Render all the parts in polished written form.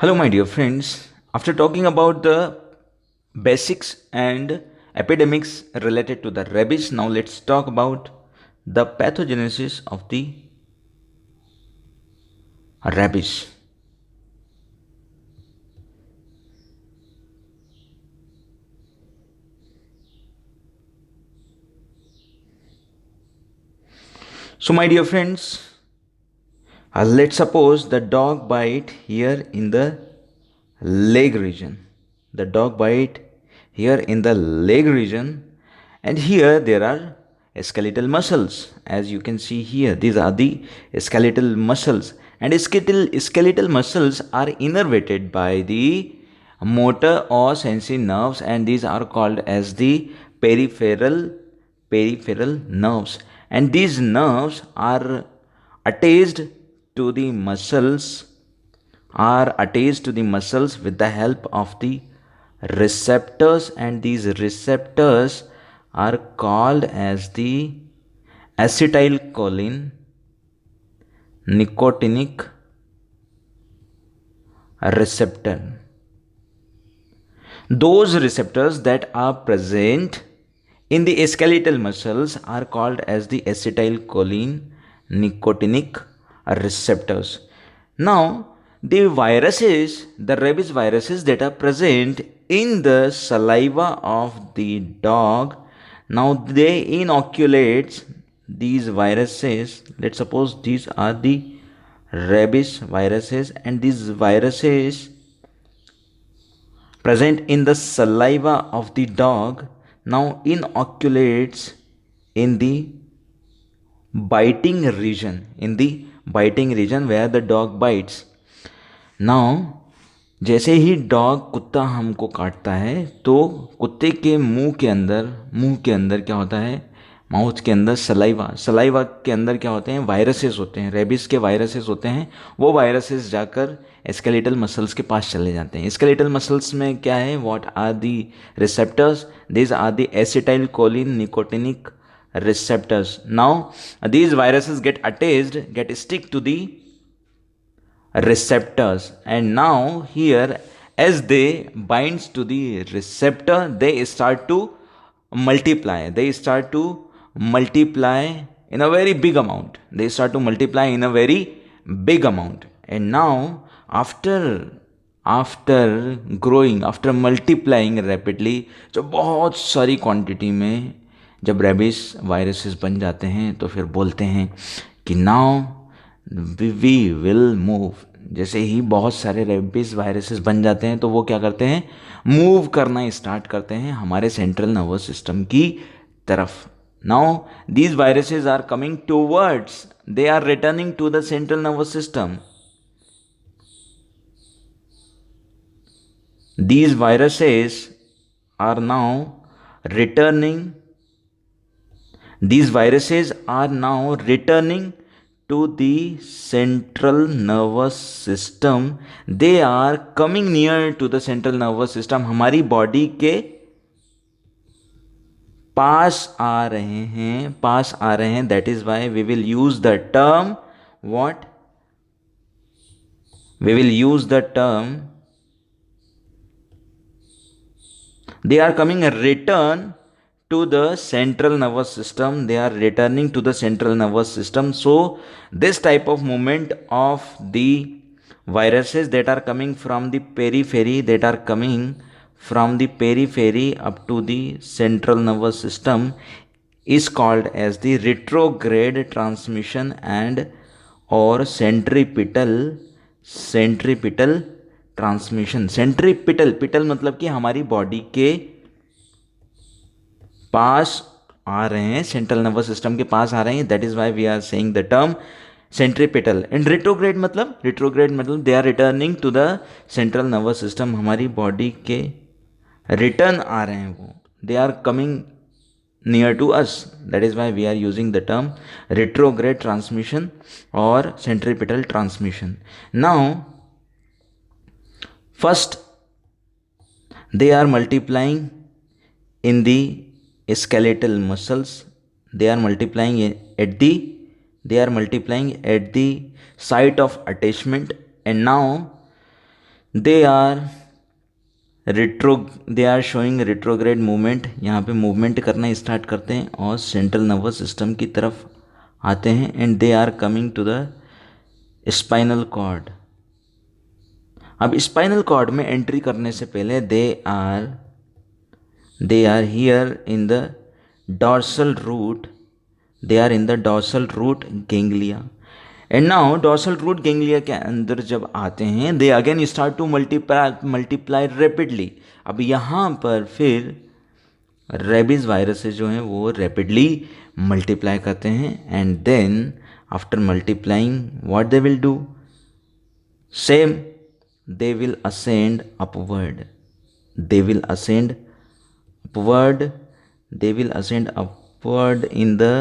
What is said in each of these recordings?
Hello, my dear friends. After talking about the basics and epidemics related to the rabies, now let's talk about the pathogenesis of the rabies. So, my dear friends, let's suppose the dog bite here in the leg region. The dog bite here in the leg region, and here there are skeletal muscles. As you can see here, these are the skeletal muscles, and skeletal muscles are innervated by the motor or sensory nerves, and these are called as the peripheral nerves, and these nerves are attached to the muscles with the help of the receptors, and these receptors are called as the acetylcholine nicotinic receptor. Those receptors that are present in the skeletal muscles are called as the acetylcholine nicotinic receptors. Now, the rabies viruses that are present in the saliva of the dog, now they inoculate these viruses. Let's suppose these are the rabies viruses, and these viruses present in the saliva of the dog now inoculates in the biting region where the dog bites. Now जैसे ही dog कुत्ता हमको काटता है तो कुत्ते के मुंह के अंदर क्या होता है, माउथ के अंदर सलाइवा के अंदर क्या होते हैं, वायरसेस होते हैं, रेबिस के वायरसेस होते हैं. वो वायरसेस जाकर स्केलेटल मसल्स के पास चले जाते हैं. स्केलेटल मसल्स में क्या है, what are the receptors, this are the acetylcholine nicotinic receptors. Now these viruses get stick to the receptors, and now here as they binds to the receptor they start to multiply in a very big amount. And now after growing, after multiplying rapidly, जो बहुत सारी quantity में जब rabies viruses बन जाते हैं तो फिर बोलते हैं कि नाउ वी विल मूव. जैसे ही बहुत सारे रेबिस वायरसेस बन जाते हैं तो वो क्या करते हैं, मूव करना स्टार्ट करते हैं हमारे सेंट्रल नर्वस सिस्टम की तरफ. Now these viruses are coming towards, they are returning to the central nervous system. These viruses are now returning to the central nervous system. They are coming near to the central nervous system. हमारी body के पास आ रहे हैं. That is why we will use the term what? We will use the term they are coming a return to the central nervous system. They are returning to the central nervous system. So this type of movement of the viruses that are coming from the periphery up to the central nervous system is called as the retrograde transmission and or centripetal transmission. पिटल मतलब कि हमारी body के पास आ रहे हैं, central nervous system के पास आ रहे हैं. That is why we are saying the term centripetal. And retrograde मतलब they are returning to the central nervous system. हमारी बॉडी के रिटर्न आ रहे हैं, वो they are coming near to us. That is why we are using the term retrograde transmission और centripetal transmission. Now first they are multiplying in the skeletal muscles. They are multiplying at the site of attachment, and now they are they are showing retrograde movement, यहाँ पे movement करना start करते हैं और central nervous system की तरफ आते हैं. And they are coming to the spinal cord. अब स्पाइनल कॉर्ड में एंट्री करने से पहले they are here in the dorsal root, they are in the dorsal root ganglia. And now dorsal root ganglia के अंदर जब आते हैं they again start to multiply rapidly. अब यहाँ पर फिर रेबीज वायरसेस जो हैं वो रैपिडली मल्टीप्लाई करते हैं. And then after multiplying what they will do, same they will ascend upward, they will ascend upward, they will ascend upward in the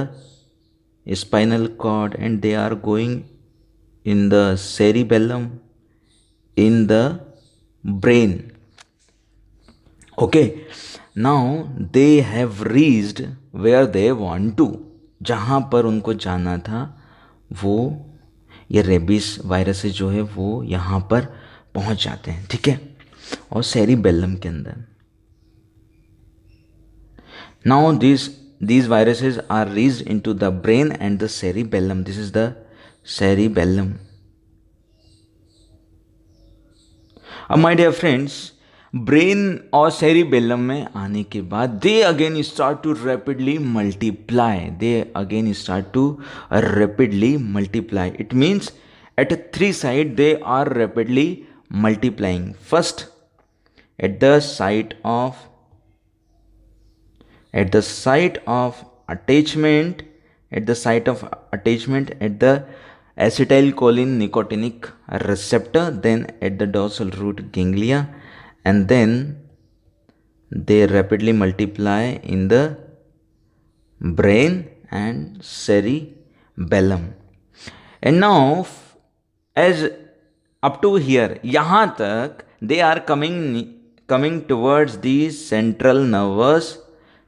spinal cord, and they are going in the cerebellum, in the brain. Okay, now they have reached where they want to. जहाँ पर उनको जाना था वो ये rabies viruses जो है वो यहाँ पर पहुंच जाते हैं. ठीक है, और सेरिबेलम के अंदर. Now these viruses are reached into the brain and the cerebellum. This is the cerebellum. अब माय डियर फ्रेंड्स, ब्रेन और सेरिबेलम में आने के बाद they again start to rapidly multiply, they again start to rapidly multiply. It means at 3 sides they are rapidly multiplying. First at the site of attachment, at the site of attachment at the acetylcholine nicotinic receptor, then at the dorsal root ganglia, and then they rapidly multiply in the brain and cerebellum. And now as up to here, यहाँ तक they are coming towards the central nervous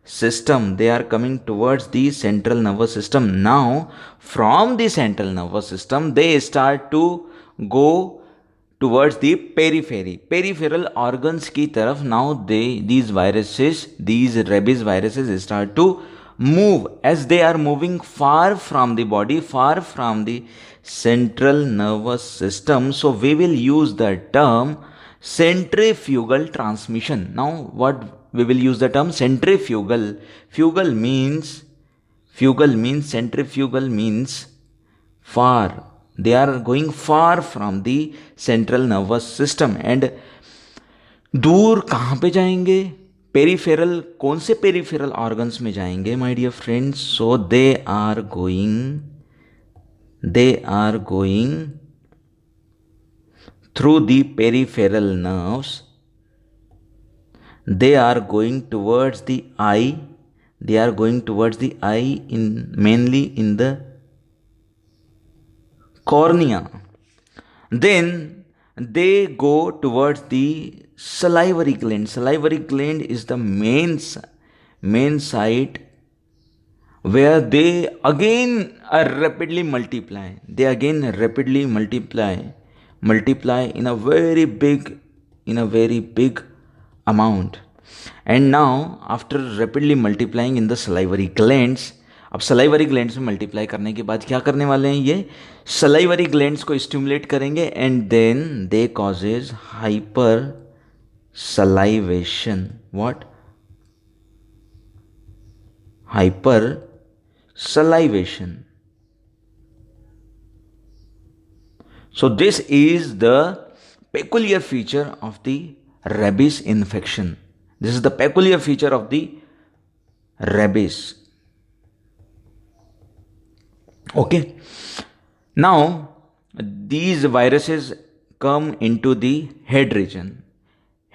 system. They are coming towards the central nervous system. Now from the central nervous system they start to go towards the peripheral organs की तरफ. Now these rabies viruses start to move. As they are moving far from the body, far from the central nervous system, so we will use the term centrifugal transmission. Now what we will use the term centrifugal. Fugal means centrifugal means far. They are going far from the central nervous system. And दूर कहाँ पे जाएंगे? Peripheral. कौन से peripheral organs में जाएंगे my dear friends? So they are going through the peripheral nerves. They are going towards the eye. They are going towards the eye mainly in the cornea. Then they go towards the salivary gland. Salivary gland is the main site where they again rapidly multiply. They again rapidly multiply in a very big amount. And now after rapidly multiplying in the salivary glands, अब salivary glands में multiply करने के बाद क्या करने वाले हैं? ये salivary glands को stimulate करेंगे and then they causes hyper salivation. What? Hyper salivation. So this is the peculiar feature of the rabies infection. This is the peculiar feature of the rabies. Okay. Now these viruses come into the head region.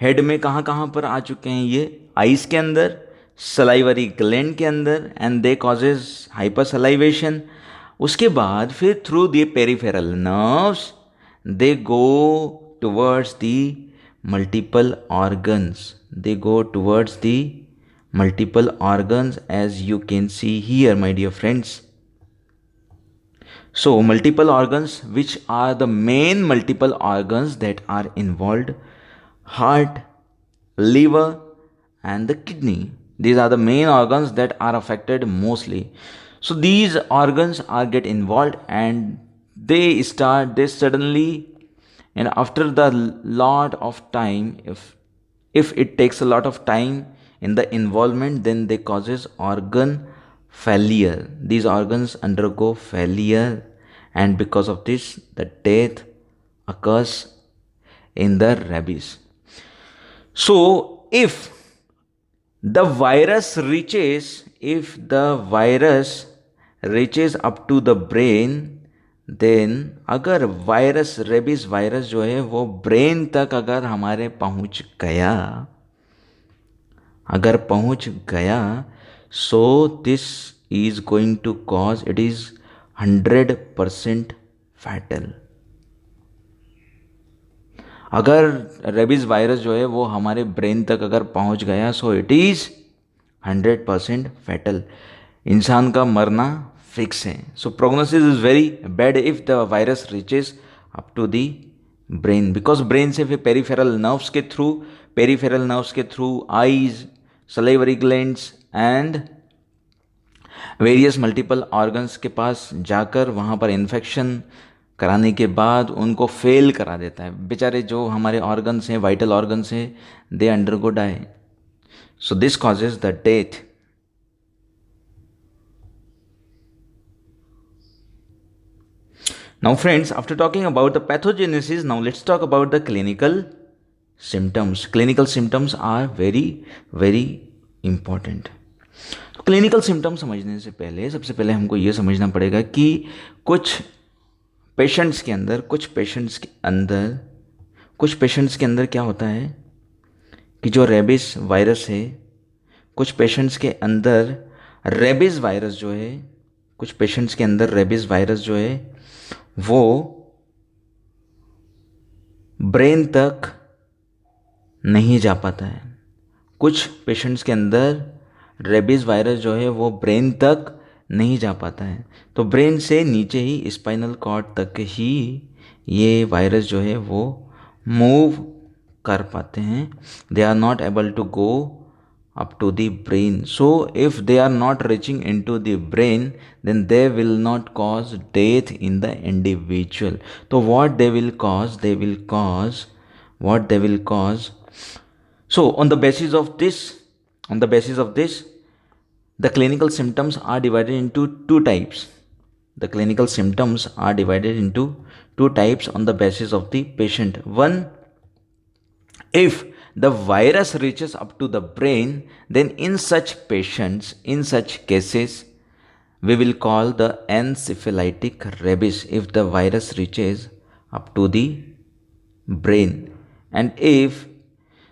Head में कहाँ कहाँ पर आ चुके हैं ये? Ice के अंदर, salivary gland के अंदर, and they causes hyper salivation. उसके बाद फिर through the peripheral nerves they go towards the multiple organs. They go towards the multiple organs as you can see here my dear friends. So multiple organs, which are the main multiple organs that are involved: heart, liver, and the kidney. These are the main organs that are affected mostly. So these organs are get involved, and they suddenly, and after the lot of time, if it takes a lot of time in the involvement, then they causes organ failure. These organs undergo failure, and because of this the death occurs in the rabies. So if the virus reaches up to the brain, then अगर virus, rabies virus जो है वो brain तक अगर हमारे पहुंच गया, so this is going to cause, it is 100% fatal. अगर रेबीज वायरस जो है वो हमारे ब्रेन तक अगर पहुंच गया, सो इट इज 100% फैटल. इंसान का मरना फिक्स है. So prognosis is very bad if the virus reaches up to the brain, because brain से फिर पेरीफेरल नर्व्स के through eyes, salivary glands and various multiple organs के पास जाकर वहाँ पर इन्फेक्शन कराने के बाद उनको फेल करा देता है. बेचारे जो हमारे ऑर्गन्स हैं, वाइटल ऑर्गन्स हैं, they undergo die. So this causes the death. Now friends, after talking about the pathogenesis, now let's talk about the clinical symptoms. Clinical symptoms are very very important. तो clinical symptom समझने से पहले सबसे पहले हमको ये समझना पड़ेगा कि कुछ पेशेंट्स के अंदर क्या होता है कि जो रेबीज वायरस है, कुछ पेशेंट्स के अंदर रेबीज वायरस जो है वो ब्रेन तक नहीं जा पाता है. कुछ पेशेंट्स के अंदर रेबीज वायरस जो है वो ब्रेन तक नहीं जा पाता है. तो ब्रेन से नीचे ही स्पाइनल कॉर्ड तक ही ये वायरस जो है वो मूव कर पाते हैं. They are not able to go up to the brain. So if they are not reaching into the brain, then they will not cause death in the individual. So what they will cause, so on the basis of this, the clinical symptoms are divided into two types. On the basis of the patient. One, if the virus reaches up to the brain, then in such cases, we will call the encephalitic rabies if the virus reaches up to the brain. And if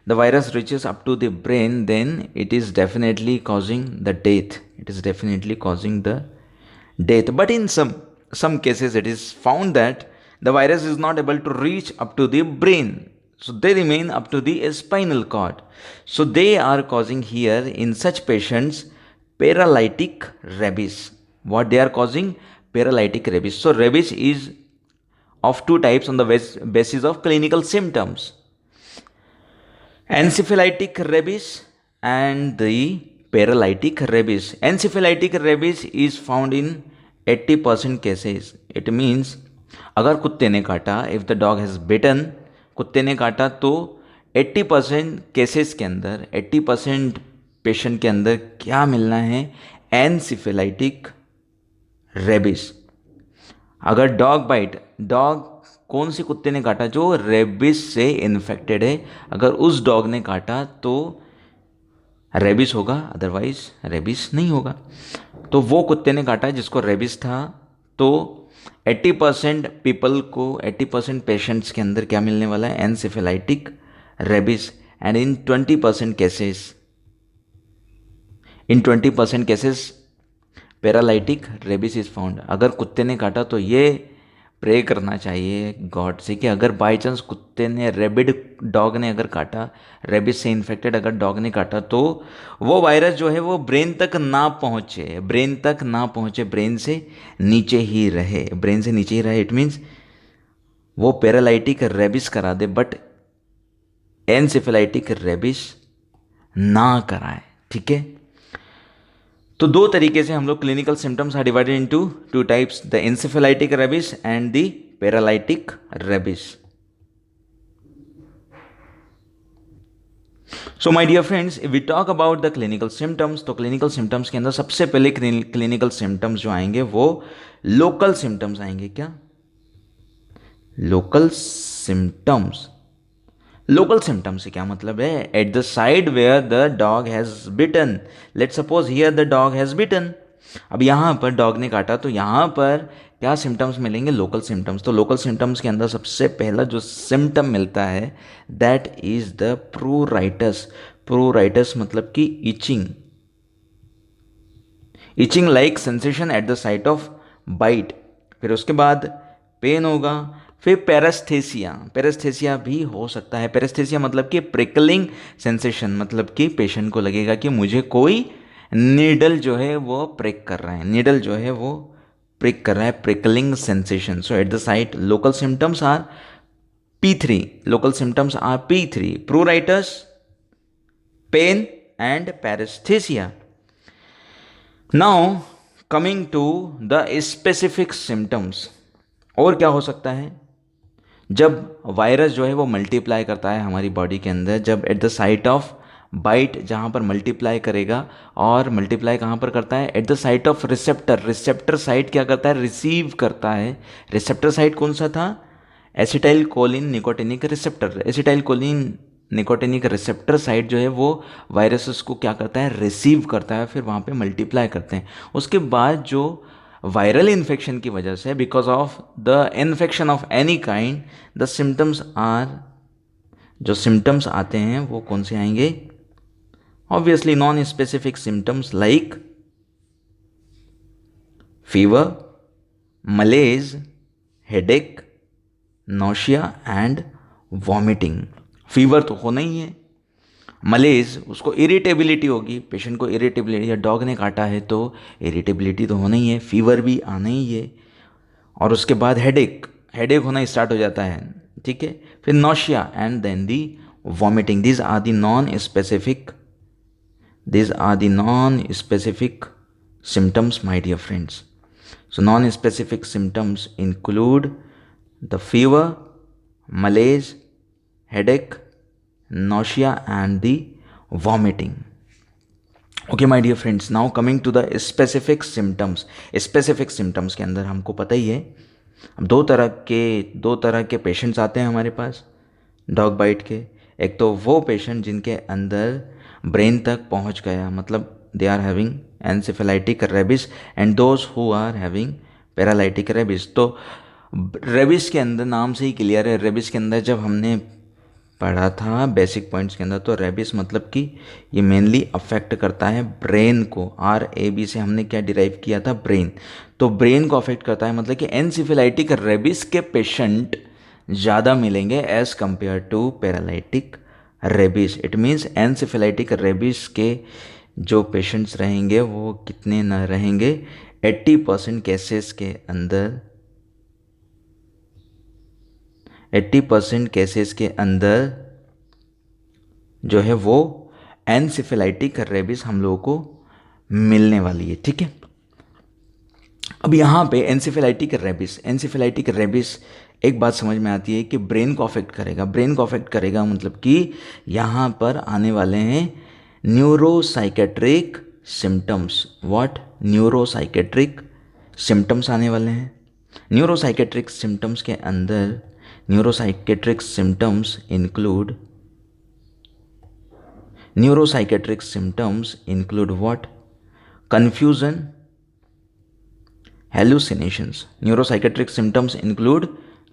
the virus reaches up to the brain, then it is definitely causing the death. But in some cases, it is found that the virus is not able to reach up to the brain. So they remain up to the spinal cord. So they are causing here in such patients paralytic rabies. What they are causing? Paralytic rabies. So rabies is of two types on the basis of clinical symptoms. Encephalitic rabies and the paralytic rabies. Encephalitic rabies is found in 80% cases. It means अगर कुत्ते ने काटा, if the dog has bitten, कुत्ते ने काटा, तो 80% cases के अंदर, 80% पेशेंट के अंदर क्या मिलना है? एनसिफेलाइटिक रेबिस. अगर डॉग कौन से कुत्ते ने काटा? जो रेबिस से इन्फेक्टेड है. अगर उस डॉग ने काटा तो रेबिस होगा, अदरवाइज रेबिस नहीं होगा. तो वो कुत्ते ने काटा जिसको रेबिस था, तो 80% पीपल को, 80% पेशेंट्स के अंदर क्या मिलने वाला है? Encephalitic rabies. And in 20% cases paralytic rabies is found. अगर कुत्ते ने काटा तो ये प्रे करना चाहिए गॉड से कि अगर बाई चांस कुत्ते ने रेबिड डॉग ने अगर काटा, रेबिस से इन्फेक्टेड अगर डॉग ने काटा, तो वो वायरस जो है वो ब्रेन तक ना पहुँचे, ब्रेन तक ना पहुँचे, ब्रेन से नीचे ही रहे, ब्रेन से नीचे ही रहे। इट मीन्स वो पैरालाइटिक रेबिस करा दे बट एनसेफेलाइटिक रेबिस ना कराए। ठीक है, तो दो तरीके से हम लोग clinical symptoms are divided into two types, the encephalitic rabies and the paralytic rabies. So my dear friends, if we talk about the clinical symptoms, तो क्लिनिकल सिम्टम्स के अंदर सबसे पहले क्लिनिकल सिम्टम्स जो आएंगे वो लोकल सिम्टम्स आएंगे। क्या? Local symptoms. लोकल सिम्टम्स से क्या मतलब है? At the side where the dog has bitten, let suppose here the dog has bitten. अब यहाँ पर डॉग ने काटा, तो यहाँ पर क्या सिम्टम्स मिलेंगे? Local symptoms. तो लोकल सिम्टम्स के अंदर सबसे पहला जो सिम्टम मिलता है that is the pruritus. Pruritus मतलब कि itching, itching like sensation at the site of bite. फिर उसके बाद पेन होगा। फिर पेरेस्थेसिया, पेरेस्थेसिया भी हो सकता है। पेरेस्थेसिया मतलब कि प्रिकलिंग सेंसेशन, मतलब कि पेशेंट को लगेगा कि मुझे कोई नीडल जो है वो प्रिक कर रहा है, नीडल जो है वो प्रिक कर रहा है, prickling sensation. So at the site local symptoms are P3, local symptoms are P3, pruritus, pain and paresthesia. Now coming to the specific symptoms. और क्या हो सकता है? जब वायरस जो है वो मल्टीप्लाई करता है हमारी बॉडी के अंदर, जब eight the site of bite जहाँ पर मल्टीप्लाई करेगा, और मल्टीप्लाई कहाँ पर करता है? At the site of receptor. Receptor site क्या करता है? रिसीव करता है। रिसेप्टर साइट कौन सा था? Acetyl choline nicotinic receptor. Acetyl choline nicotinic receptor site जो है वो वायरसेस को क्या करता है? रिसीव करता है, फिर वहाँ पे मल्टीप्लाई करते हैं। उसके बाद जो वायरल इन्फेक्शन की वजह से, because of the infection of any kind, the symptoms are, जो सिम्टम्स आते हैं वो कौन से आएंगे? Obviously non specific symptoms like fever, malaise, headache, nausea and vomiting. Fever तो होना ही है, मलेज उसको इरिटेबिलिटी होगी, पेशेंट को इरिटेबिलिटी, या डॉग ने काटा है तो इरिटेबिलिटी तो होना ही है, फीवर भी आना ही है, और उसके बाद हेडेक, हेडेक होना स्टार्ट हो जाता है। ठीक है, फिर nausea and then the vomiting. These are the non specific, these are the non-specific symptoms, my dear friends. So non-specific symptoms include the fever, malaise, headache, nausea and the vomiting. Okay my dear friends, now coming to the specific symptoms. Specific symptoms के अंदर हमको पता ही है, अब दो तरह के patients आते हैं हमारे पास डॉग बाइट के। एक तो वो पेशेंट जिनके अंदर ब्रेन तक पहुंच गया, मतलब they are having encephalitic rabies, and those who are having paralytic rabies. तो रेबिस के अंदर नाम से ही क्लियर है, रेबिस के अंदर जब हमने पढ़ा था बेसिक पॉइंट्स के अंदर, तो रेबिस मतलब कि ये मेनली अफेक्ट करता है ब्रेन को। RAB से हमने क्या डिराइव किया था? ब्रेन। तो ब्रेन को अफेक्ट करता है, मतलब कि एनसेफेलाइटिक रेबिस के पेशेंट ज़्यादा मिलेंगे as compare to paralytic rabies. It means encephalitic rabies के जो पेशेंट्स रहेंगे वो कितने न रहेंगे? 80% केसेस के अंदर, 80% केसेस के अंदर जो है वो एनसेफेलाइटिक रेबिस हम लोगों को मिलने वाली है। ठीक है, अब यहाँ पे एनसेफेलाइटिक रेबिस एक बात समझ में आती है कि ब्रेन को अफेक्ट करेगा। ब्रेन को अफेक्ट करेगा मतलब कि यहाँ पर आने वाले हैं neuropsychiatric symptoms. What? Neuropsychiatric symptoms आने वाले हैं। न्यूरोसाइकेट्रिक सिम्टम्स के अंदर, neuropsychiatric symptoms include what? Confusion, hallucinations. Neuropsychiatric symptoms include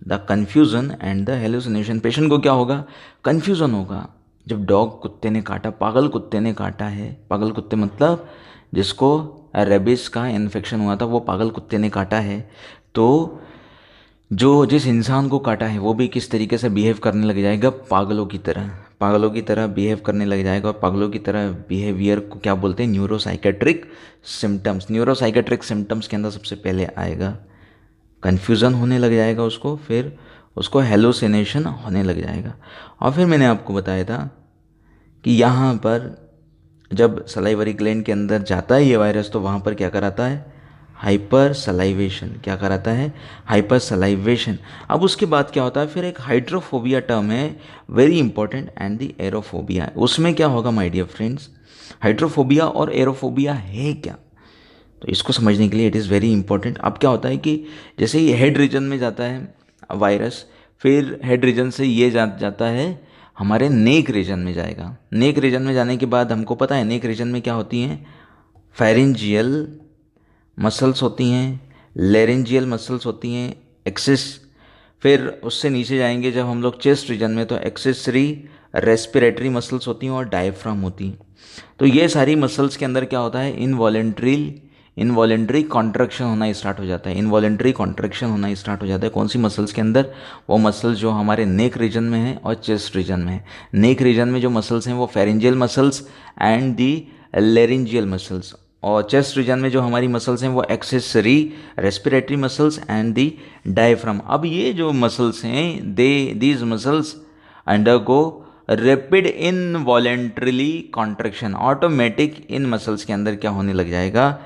the confusion and the hallucination. Patient को क्या होगा? कन्फ्यूज़न होगा। जब डॉग कुत्ते ने काटा, पागल कुत्ते ने काटा है, पागल कुत्ते मतलब जिसको रेबिस का इन्फेक्शन हुआ था, वो पागल कुत्ते ने काटा है, तो जो जिस इंसान को काटा है वो भी किस तरीके से बिहेव करने लग जाएगा, पागलों की तरह, पागलों की तरह बिहेव करने लग जाएगा। और पागलों की तरह बिहेवियर को क्या बोलते हैं, न्यूरोसाइकेट्रिक सिम्टम्स। न्यूरोसाइकेट्रिक सिम्टम्स के अंदर सबसे पहले आएगा कन्फ्यूज़न होने लग जाएगा उसको, फिर उसको हेलोसिनेशन होने लग जाएगा। और फिर मैंने आपको बताया था कि यहाँ पर जब सलाइवरी ग्लैंड के अंदर जाता है ये वायरस तो वहाँ पर क्या कराता है, हाइपर सलाइवेशन। क्या कराता है, हाइपर सलाइवेशन। अब उसके बाद क्या होता है, फिर एक हाइड्रोफोबिया टर्म है, very important, and the aerophobia. उसमें क्या होगा माय डियर फ्रेंड्स, हाइड्रोफोबिया और एरोफोबिया है क्या, तो इसको समझने के लिए इट इज़ वेरी इंपॉर्टेंट। अब क्या होता है कि जैसे ही हेड रीजन में जाता है वायरस, फिर हेड रीजन से ये जाता है हमारे नेक रीजन में जाएगा। नेक रीजन में जाने के बाद हमको पता है नेक रीजन में क्या होती हैं, फेरेंजियल मसल्स होती हैं, लेरेंजियल मसल्स होती हैं, एक्सिस। फिर उससे नीचे जाएंगे जब हम लोग चेस्ट रीजन में, तो एक्सेसरी रेस्पिरेटरी मसल्स होती हैं और डायफ्राम होती हैं। तो ये सारी मसल्स के अंदर क्या होता है, इनवॉलेंट्री कॉन्ट्रैक्शन होना स्टार्ट हो जाता है। इनवॉलेंट्री कॉन्ट्रैक्शन होना स्टार्ट हो जाता है कौन सी मसल्स के अंदर, वो मसल्स जो हमारे नेक रीजन में है और चेस्ट रीजन में है। नेक रीजन में जो मसल्स हैं वो pharyngeal muscles and the laryngeal muscles, और चेस्ट रीजन में जो हमारी मसल्स हैं वो accessory respiratory muscles and the diaphragm. अब ये जो मसल्स हैं these muscles undergo rapid involuntarily contraction. Automatic इन मसल्स के अंदर क्या होने लग जाएगा,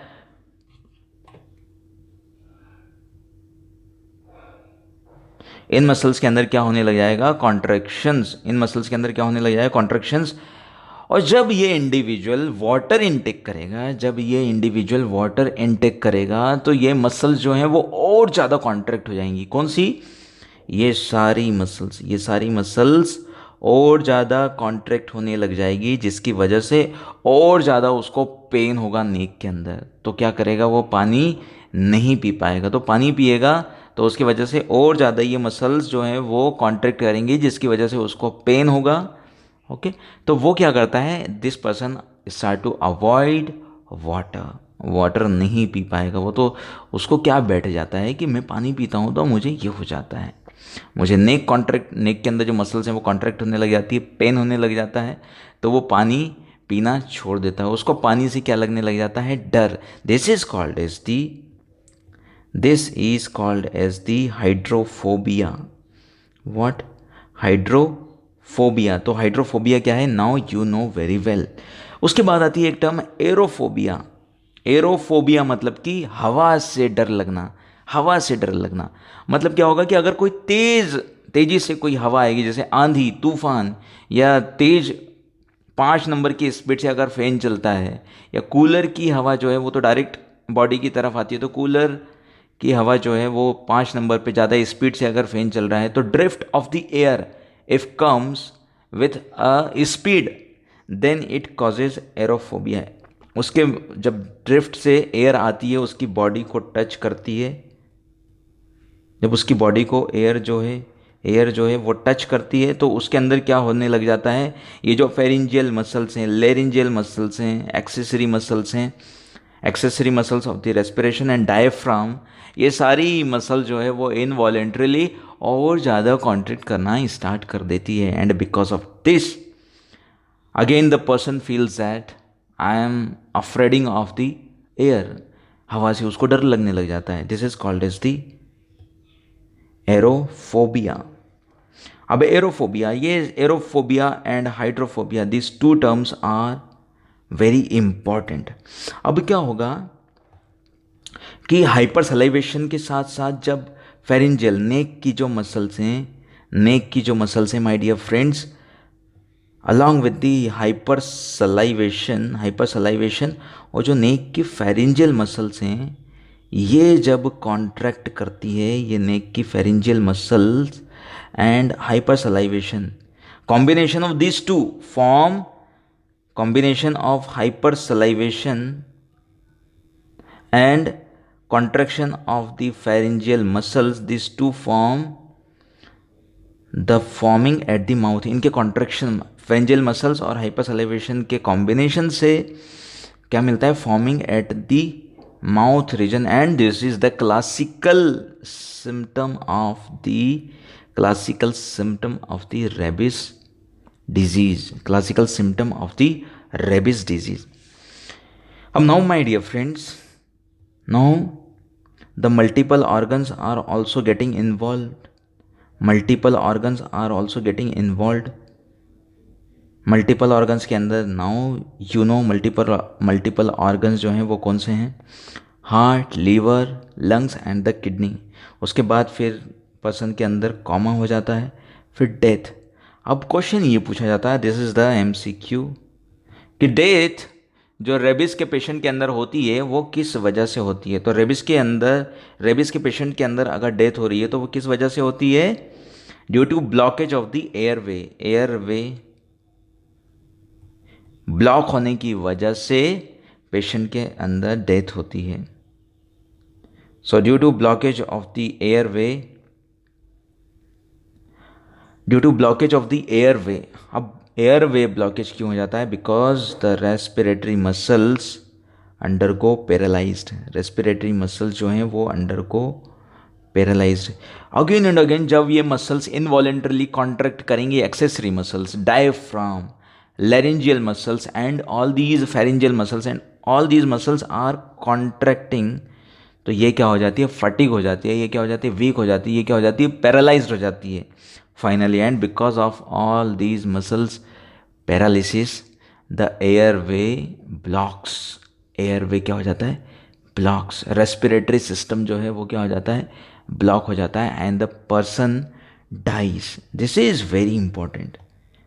इन मसल्स के अंदर क्या होने लग जाएगा, कॉन्ट्रैक्शंस। इन मसल्स के अंदर क्या होने लग जाएगा, कॉन्ट्रैक्शंस। और जब ये इंडिविजुअल वाटर इनटेक करेगा, जब ये इंडिविजुअल वाटर इनटेक करेगा तो ये मसल्स जो हैं वो और ज़्यादा कॉन्ट्रैक्ट हो जाएंगी। कौन सी, ये सारी मसल्स, ये सारी मसल्स और ज़्यादा कॉन्ट्रैक्ट होने लग जाएगी, जिसकी वजह से और ज़्यादा उसको पेन होगा नेक के अंदर। तो क्या करेगा, वो पानी नहीं पी पाएगा। तो पानी पिएगा तो उसकी वजह से और ज़्यादा ये मसल्स जो हैं वो कॉन्ट्रैक्ट करेंगी, जिसकी वजह से उसको पेन होगा। ओके, तो वो क्या करता है, this person start to avoid water, water नहीं पी पाएगा वो। तो उसको क्या बैठ जाता है कि मैं पानी पीता हूँ तो मुझे ये हो जाता है, मुझे नेक कॉन्ट्रैक्ट, नेक के अंदर जो मसल्स हैं वो कॉन्ट्रैक्ट होने लग जाती है, पेन होने लग जाता है, तो वो पानी पीना छोड़ देता है। उसको पानी से क्या लगने लग जाता है, डर। This is called as the hydrophobia. What, hydrophobia. तो हाइड्रोफोबिया क्या है, now you know very well. उसके बाद आती है एक टर्म एरोफोबिया। एरोफोबिया मतलब कि हवा से डर लगना। हवा से डर लगना मतलब क्या होगा कि अगर कोई तेजी से कोई हवा आएगी, जैसे आंधी तूफान, या तेज 5 नंबर की स्पीड से अगर फैन चलता है, या कूलर की हवा जो है वो तो डायरेक्ट बॉडी की तरफ आती है, तो कूलर की हवा जो है वो 5 नंबर पे ज़्यादा स्पीड से अगर फैन चल रहा है, तो drift of the air if comes with a speed then it causes aerophobia. उसके जब ड्रिफ्ट से एयर आती है, उसकी बॉडी को टच करती है, जब उसकी बॉडी को एयर जो है वो टच करती है, तो उसके अंदर क्या होने लग जाता है, ये जो फेरेंजियल मसल्स हैं, लेरेंजियल मसल्स हैं, एक्सेसरी मसल्स हैं, accessory muscles of the respiration and diaphragm, ये सारी मसल जो है वो इनवॉलेंट्रीली और ज़्यादा कॉन्ट्रैक्ट करना स्टार्ट कर देती है। And because of this again the person feels that I am afraiding of the air. हवा से उसको डर लगने लग जाता है। This is called as the aerophobia. अब aerophobia and hydrophobia, this two terms are very important. अब क्या होगा कि हाइपर सलाइवेशन के साथ साथ जब फेरेंजियल नेक की जो मसल्स हैं my dear friends, along with the hypersalivation और जो नेक की फेरेंजियल मसल्स हैं, ये जब कॉन्ट्रैक्ट करती है, ये नेक की pharyngeal muscles and hypersalivation, combination of this two form, combination of hypersalivation and contraction of the pharyngeal muscles, these two form the forming at the mouth। इनके contraction pharyngeal muscles और hypersalivation के combination से क्या मिलता है, forming at the mouth region, and this is the classical symptom of the rabies disease. Classical symptom of the rabies disease. Now my dear friends, now the multiple organs are also getting involved. Multiple organs are also getting involved. Multiple organs के अंदर now you know multiple organs जो हैं वो कौन से हैं? Heart, liver, lungs and the kidney. उसके बाद फिर पर्सन के अंदर कॉमा हो जाता है, फिर डेथ. अब क्वेश्चन ये पूछा जाता है, दिस इज़ द MCQ, कि डेथ जो रेबिस के पेशेंट के अंदर होती है वो किस वजह से होती है? तो रेबिस के पेशेंट के अंदर अगर डेथ हो रही है तो वो किस वजह से होती है? Due to blockage of the airway block होने की वजह से पेशेंट के अंदर डेथ होती है. So due to blockage of the airway, अब एयरवे ब्लॉकेज क्यों हो जाता है? Because the respiratory muscles undergo paralysed. Respiratory muscles जो हैं वो undergo paralysed. Again and again जब ये मसल्स इनवॉलेंटरली कॉन्ट्रैक्ट करेंगे, accessory muscles, diaphragm, laryngeal muscles and all these pharyngeal muscles and all these muscles are contracting, तो ये क्या हो जाती है? फटीग हो जाती है. ये क्या हो जाती है? वीक हो जाती है. ये क्या हो जाती है? पैरालाइज्ड हो जाती है finally. And because of all these muscles paralysis the airway blocks. Airway क्या हो जाता है? ब्लॉक्स. रेस्पिरेटरी सिस्टम जो है वो क्या हो जाता है? ब्लॉक हो जाता है and the person dies. This is very important.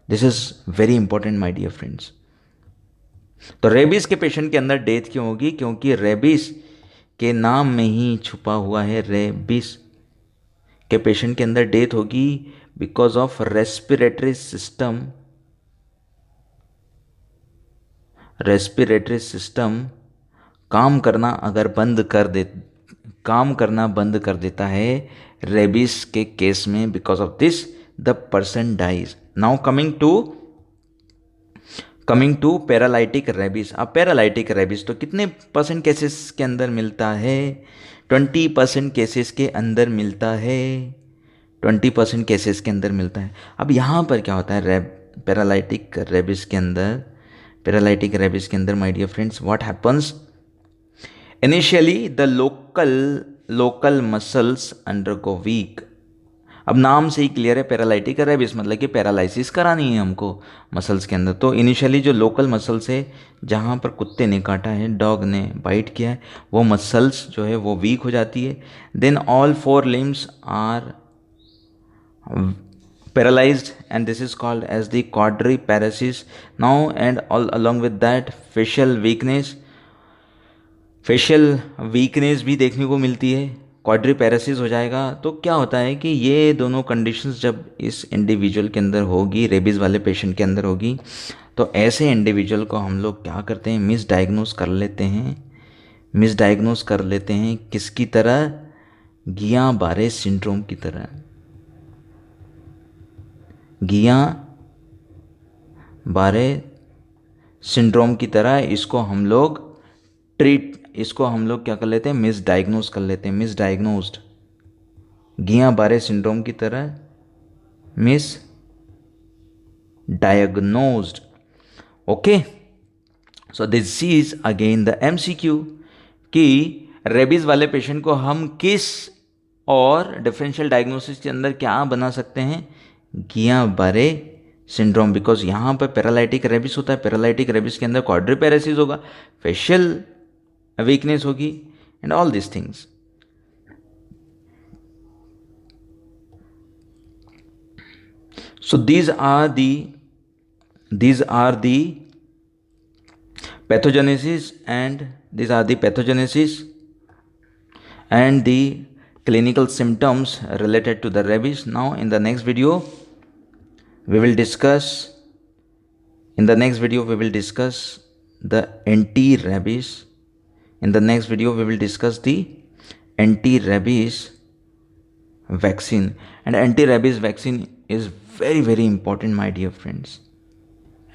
This is very important my dear friends. तो रेबीज़ के पेशेंट के अंदर डेथ क्यों होगी? क्योंकि रेबीज़ के नाम में ही छुपा हुआ है. रेबीज़ के पेशेंट के अंदर डेथ होगी बिकॉज ऑफ रेस्पिरेटरी सिस्टम काम करना बंद कर देता है रेबीज़ के केस में. Because of this the person dies. Now coming to paralytic rabies. अब पैरालाइटिक रेबीज तो कितने % केसेस के अंदर मिलता है? 20% केसेस के अंदर मिलता है. 20% केसेस के अंदर मिलता है. अब यहाँ पर क्या होता है पैरालाइटिक रेबीज के अंदर my dear friends, what happens? Initially the local muscles undergo weak. अब नाम से ही क्लियर है, पैरालाइटिक रेबिस मतलब कि पैरालिसिस करानी है हमको मसल्स के अंदर. तो इनिशियली जो लोकल मसल्स है, जहाँ पर कुत्ते ने काटा है, डॉग ने बाइट किया है, वो मसल्स जो है वो वीक हो जाती है. Then all 4 limbs are paralysed and this is called as the quadriparesis. Now and all along with that facial weakness भी देखने को मिलती है. क्वाड्रिपैरेसिस हो जाएगा. तो क्या होता है कि ये दोनों कंडीशंस जब इस इंडिविजुअल के अंदर होगी, रेबीज़ वाले पेशेंट के अंदर होगी, तो ऐसे इंडिविजुअल को हम लोग क्या करते हैं? मिसडायग्नोस कर लेते हैं. किसकी तरह? गियां बारे सिंड्रोम की तरह. गियां बारे सिंड्रोम की तरह इसको हम लोग क्या कर लेते हैं? मिसडायग्नोज कर लेते हैं. मिसडायग्नोज्ड. गियां बारे सिंड्रोम की तरह misdiagnosed. Okay, so this is again the MCQ कि रेबीज वाले पेशेंट को हम किस और डिफरेंशियल डायग्नोसिस के अंदर क्या बना सकते हैं? गियां बारे सिंड्रोम. बिकॉज यहाँ पर पैरालाइटिक रेबिस होता है. पैरालाइटिक रेबिस के अंदर क्वाड्रिपैरेसिस होगा, फेशियल वीकनेस होगी and all this things. So these are the pathogenesis and the clinical symptoms related to the rabies. Now in the next video we will discuss the anti-rabies. In the next video we will discuss the anti-rabies vaccine, and anti-rabies vaccine is very, very important, my dear friends.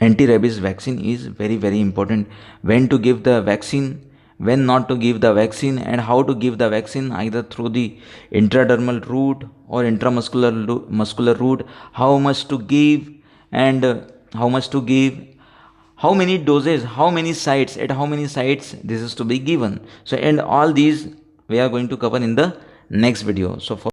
Anti-rabies vaccine is very, very important. When to give the vaccine when not to give the vaccine, and how to give the vaccine either through the intradermal route or muscular route, how much to give, and how much to give, how many doses, how many sites, at how many sites this is to be given. So and all these we are going to cover in the next video. So for